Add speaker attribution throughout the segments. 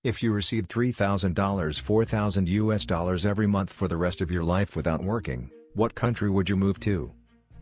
Speaker 1: If you received $3,000 $4,000 US dollars every month for the rest of your life without working, what country would you move to?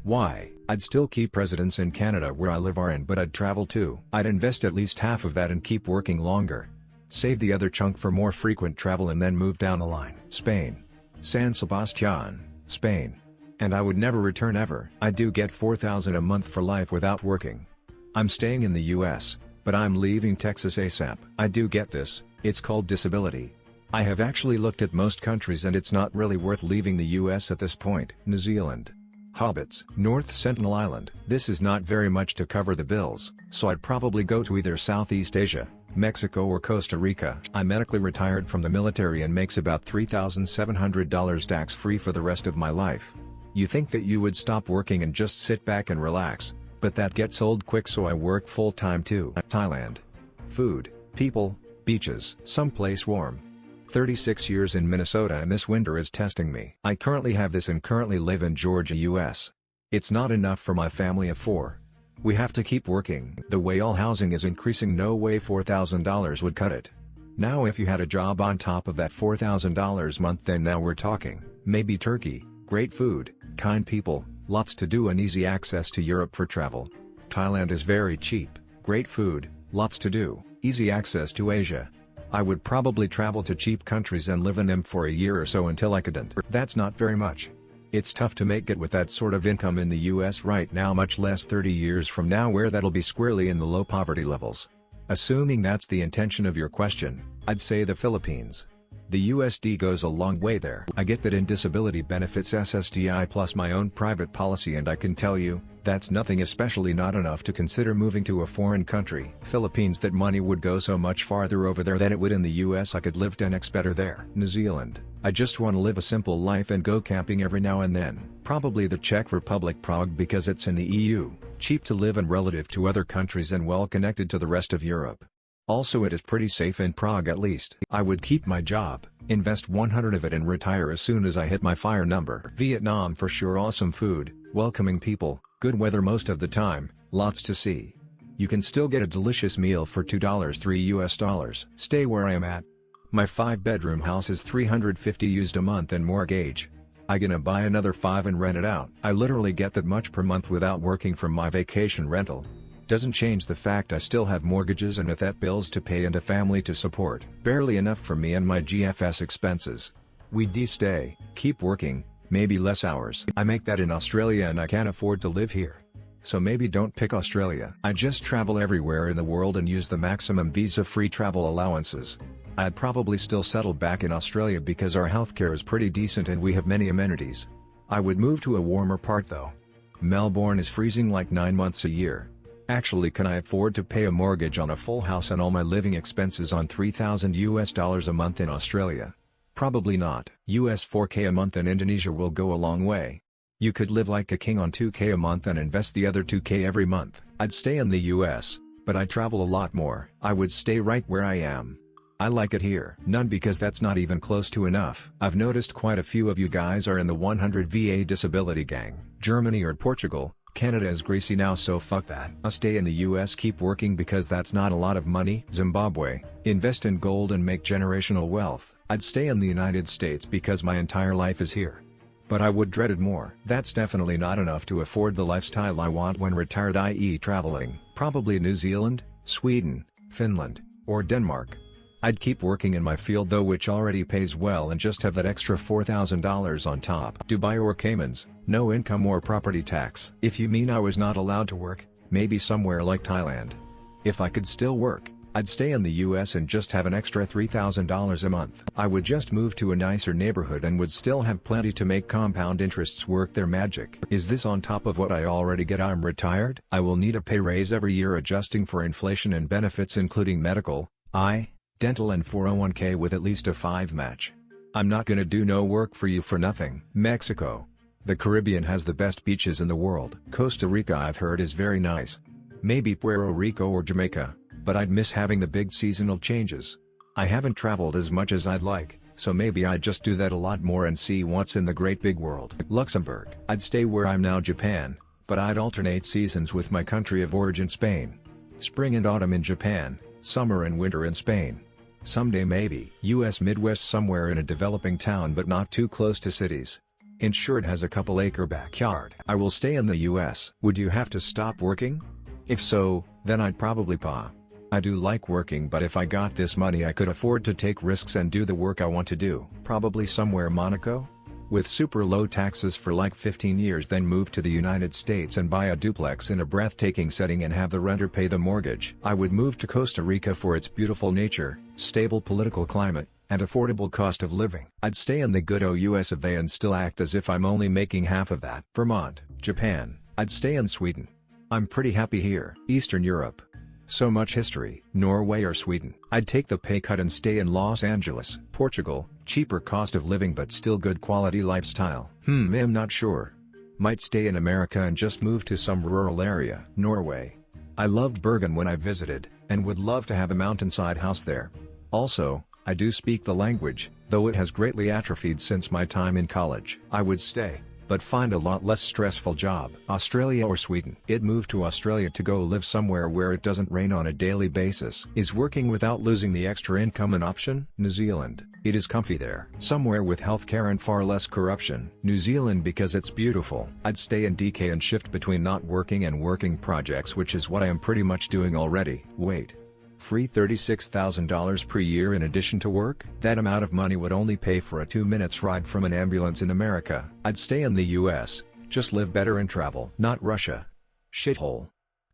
Speaker 1: Why? I'd still keep residence in Canada where I live in, but I'd travel too. I'd invest at least half of that and keep working longer. Save the other chunk for more frequent travel and then move down the line. Spain. San Sebastian, Spain. And I would never return ever. I do get $4,000 a month for life without working. I'm staying in the US, but I'm leaving Texas ASAP. I do get this, it's called disability. I have actually looked at most countries and it's not really worth leaving the US at this point. New Zealand. Hobbits. North Sentinel Island. This is not very much to cover the bills, so I'd probably go to either Southeast Asia, Mexico or Costa Rica. I'm medically retired from the military and makes about $3,700 tax-free for the rest of my life. You think that you would stop working and just sit back and relax, but that gets old quick, so I work full-time too. Thailand. Food, people, beaches, someplace warm. 36 years in Minnesota and this winter is testing me. I currently have this and currently live in Georgia, US. It's not enough for my family of 4. We have to keep working. The way all housing is increasing, no way $4,000 would cut it. Now if you had a job on top of that $4,000 month, then now we're talking. Maybe Turkey, great food, kind people, lots to do and easy access to Europe for travel. Thailand is very cheap, great food, lots to do, easy access to Asia. I would probably travel to cheap countries and live in them for a year or so until I couldn't. That's not very much. It's tough to make it with that sort of income in the US right now, much less 30 years from now where that'll be squarely in the low poverty levels. Assuming that's the intention of your question, I'd say the Philippines. The USD goes a long way there. I get that in disability benefits SSDI plus my own private policy, and I can tell you, that's nothing, especially not enough to consider moving to a foreign country. Philippines, that money would go so much farther over there than it would in the US. I could live 10x better there. New Zealand. I just want to live a simple life and go camping every now and then. Probably the Czech Republic, Prague, because it's in the EU, cheap to live and relative to other countries and well connected to the rest of Europe. Also, it is pretty safe in Prague at least. I would keep my job, invest 100 of it and retire as soon as I hit my FIRE number. Vietnam for sure, awesome food, welcoming people, good weather most of the time, lots to see. You can still get a delicious meal for $2 $3 US dollars. Stay where I am at. My 5-bedroom house is $350 used a month and mortgage. I gonna buy another 5 and rent it out. I literally get that much per month without working from my vacation rental. Doesn't change the fact I still have mortgages and vet bills to pay and a family to support. Barely enough for me and my GFS expenses. We stay, keep working, maybe less hours. I make that in Australia and I can't afford to live here. So maybe don't pick Australia. I just travel everywhere in the world and use the maximum visa-free travel allowances. I'd probably still settle back in Australia because our healthcare is pretty decent and we have many amenities. I would move to a warmer part though. Melbourne is freezing like 9 months a year. Actually, can I afford to pay a mortgage on a full house and all my living expenses on $3,000 US dollars a month in Australia? Probably not. US $4K a month in Indonesia will go a long way. You could live like a king on $2K a month and invest the other $2K every month. I'd stay in the US, but I'd travel a lot more. I would stay right where I am. I like it here. None, because that's not even close to enough. I've noticed quite a few of you guys are in the 100 VA disability gang. Germany or Portugal. Canada is greasy now, so fuck that. I'll stay in the US, keep working because that's not a lot of money. Zimbabwe, invest in gold and make generational wealth. I'd stay in the United States because my entire life is here. But I would dread it more. That's definitely not enough to afford the lifestyle I want when retired, i.e. traveling. Probably New Zealand, Sweden, Finland, or Denmark. I'd keep working in my field though, which already pays well, and just have that extra $4,000 on top. Dubai or Caymans, no income or property tax. If you mean I was not allowed to work, maybe somewhere like Thailand. If I could still work, I'd stay in the US and just have an extra $3,000 a month. I would just move to a nicer neighborhood and would still have plenty to make compound interests work their magic. Is this on top of what I already get? I'm retired. I will need a pay raise every year adjusting for inflation and benefits including medical, dental and 401k with at least a 5 match. I'm not gonna do no work for you for nothing. Mexico. The Caribbean has the best beaches in the world. Costa Rica, I've heard, is very nice. Maybe Puerto Rico or Jamaica, but I'd miss having the big seasonal changes. I haven't traveled as much as I'd like, so maybe I'd just do that a lot more and see what's in the great big world. Luxembourg. I'd stay where I'm now, Japan, but I'd alternate seasons with my country of origin, Spain. Spring and autumn in Japan, summer and winter in Spain. Someday maybe. US Midwest, somewhere in a developing town but not too close to cities. Insured, has a couple-acre backyard. I will stay in the US. Would you have to stop working? If so, then I'd probably paw. I do like working, but if I got this money I could afford to take risks and do the work I want to do. Probably somewhere Monaco? With super low taxes for like 15 years, then move to the United States and buy a duplex in a breathtaking setting and have the renter pay the mortgage. I would move to Costa Rica for its beautiful nature, stable political climate, and affordable cost of living. I'd stay in the good old US of A and still act as if I'm only making half of that. Vermont, Japan. I'd stay in Sweden. I'm pretty happy here. Eastern Europe. So much history. Norway or Sweden. I'd take the pay cut and stay in Los Angeles. Portugal, cheaper cost of living but still good quality lifestyle. I'm not sure. Might stay in America and just move to some rural area. Norway. I loved Bergen when I visited, and would love to have a mountainside house there. Also, I do speak the language, though it has greatly atrophied since my time in college. I would stay, but find a lot less stressful job. Australia or Sweden. I'd move to Australia to go live somewhere where it doesn't rain on a daily basis. Is working without losing the extra income an option? New Zealand. It is comfy there. Somewhere with healthcare and far less corruption. New Zealand because it's beautiful. I'd stay in DK and shift between not working and working projects, which is what I am pretty much doing already. Wait. Free $36,000 per year in addition to work? That amount of money would only pay for a 2 minutes ride from an ambulance in America. I'd stay in the US, just live better and travel. Not Russia. Shithole.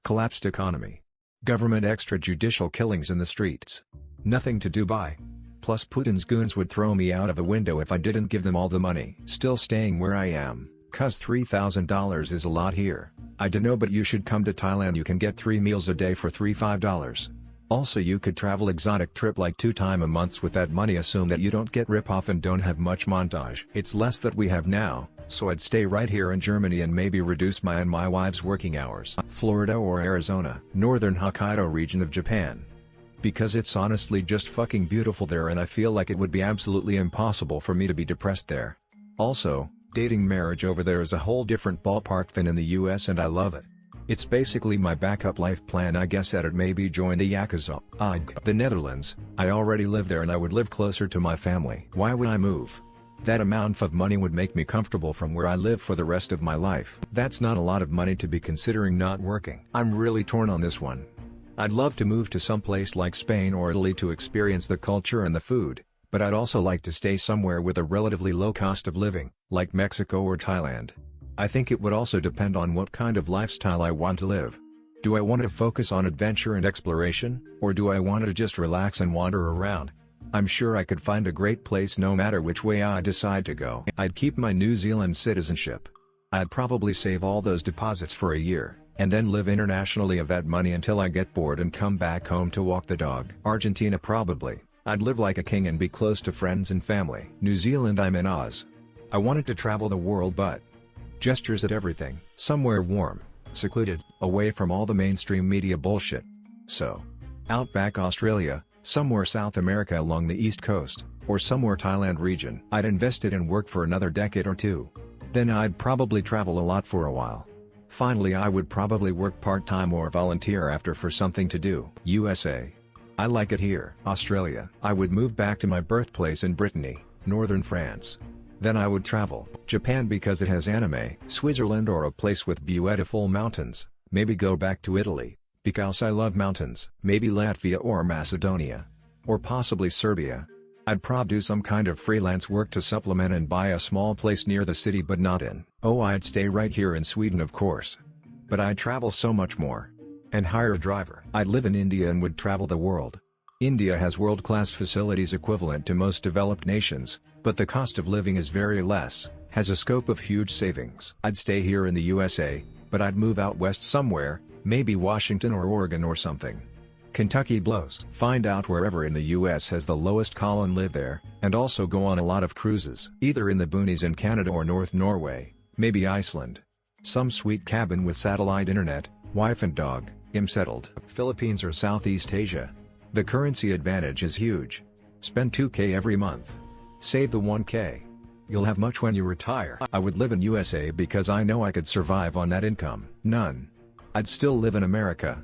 Speaker 1: Collapsed economy. Government extrajudicial killings in the streets. Nothing to Dubai. Plus Putin's goons would throw me out of a window if I didn't give them all the money. Still staying where I am, cause $3,000 is a lot here. I dunno, but you should come to Thailand. You can get 3 meals a day for $5. Also, you could travel exotic trip like 2 times a month with that money. Assume that you don't get rip off and don't have much montage. It's less that we have now, so I'd stay right here in Germany and maybe reduce my and my wife's working hours. Florida or Arizona. Northern Hokkaido region of Japan. Because it's honestly just fucking beautiful there, and I feel like it would be absolutely impossible for me to be depressed there. Also, dating marriage over there is a whole different ballpark than in the US, and I love it. It's basically my backup life plan, I guess. I'd maybe join the Yakuza. The Netherlands. I already live there and I would live closer to my family. Why would I move? That amount of money would make me comfortable from where I live for the rest of my life. That's not a lot of money to be considering not working. I'm really torn on this one. I'd love to move to some place like Spain or Italy to experience the culture and the food, but I'd also like to stay somewhere with a relatively low cost of living, like Mexico or Thailand. I think it would also depend on what kind of lifestyle I want to live. Do I want to focus on adventure and exploration, or do I want to just relax and wander around? I'm sure I could find a great place no matter which way I decide to go. I'd keep my New Zealand citizenship. I'd probably save all those deposits for a year, and then live internationally of that money until I get bored and come back home to walk the dog. Argentina probably. I'd live like a king and be close to friends and family. New Zealand, I'm in Oz. I wanted to travel the world, but gestures at everything. Somewhere warm, secluded, away from all the mainstream media bullshit. So, outback Australia, somewhere South America along the East Coast, or somewhere Thailand region. I'd invest it and work for another decade or two. Then I'd probably travel a lot for a while. Finally, I would probably work part-time or volunteer after for something to do. USA. I like it here. Australia. I would move back to my birthplace in Brittany, northern France. Then I would travel. Japan because it has anime. Switzerland or a place with beautiful mountains. Maybe go back to Italy, because I love mountains. Maybe Latvia or Macedonia. Or possibly Serbia. I'd do some kind of freelance work to supplement and buy a small place near the city but not in. Oh, I'd stay right here in Sweden of course. But I'd travel so much more. And hire a driver. I'd live in India and would travel the world. India has world-class facilities equivalent to most developed nations, but the cost of living is very less, has a scope of huge savings. I'd stay here in the USA, but I'd move out west somewhere, maybe Washington or Oregon or something. Kentucky blows. Find out wherever in the US has the lowest cost and live there, and also go on a lot of cruises. Either in the boonies in Canada or North Norway, maybe Iceland. Some sweet cabin with satellite internet, wife and dog, I'm settled. Philippines or Southeast Asia. The currency advantage is huge. Spend $2K every month. Save the $1K. You'll have much when you retire. I would live in USA because I know I could survive on that income. None. I'd still live in America,